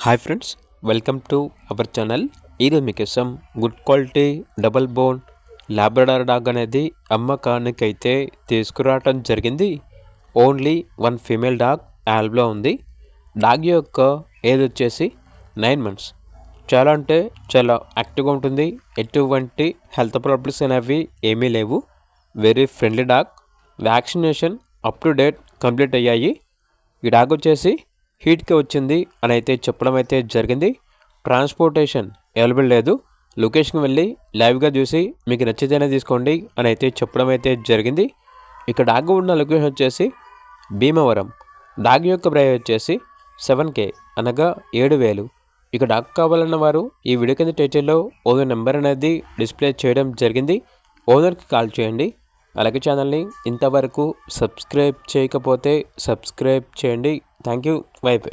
Hi friends, welcome to our channel. ఈరోజు మీకోసం good quality double bone Labrador dog అనేది అమ్మకానికైతే తీసుకురావటం జరిగింది. ఓన్లీ వన్ ఫీమేల్ డాగ్ యాల్బ్లో ఉంది. డాగ్ యొక్క ఏజ్ వచ్చేసి 9 months. చాలా అంటే చాలా యాక్టివ్గా ఉంటుంది. ఎటువంటి హెల్త్ ప్రాబ్లమ్స్ అనేవి ఏమీ లేవు. Very friendly dog. Vaccination up to date complete అయ్యాయి. ఈ డాగ్ వచ్చేసి హీట్కి వచ్చింది అని అయితే చెప్పడం అయితే జరిగింది. ట్రాన్స్పోర్టేషన్ అవైలబుల్ లేదు. లొకేషన్కి వెళ్ళి లైవ్గా చూసి మీకు నచ్చితేనే తీసుకోండి అని అయితే చెప్పడం అయితే జరిగింది. ఇక డాగ్ ఉన్న లొకేషన్ వచ్చేసి భీమవరం. డాగ్ యొక్క ప్రైస్ వచ్చేసి 7K అనగా 7,000. ఇక డాగ్ కావాలన్న వారు ఈ వీడియో కింద టైటిల్లో ఓనర్ నెంబర్ అనేది డిస్ప్లే చేయడం జరిగింది. ఓనర్కి కాల్ చేయండి. అలాగే ఛానల్ని ఇంతవరకు సబ్స్క్రైబ్ చేయకపోతే సబ్స్క్రైబ్ చేయండి. Thank you. By by.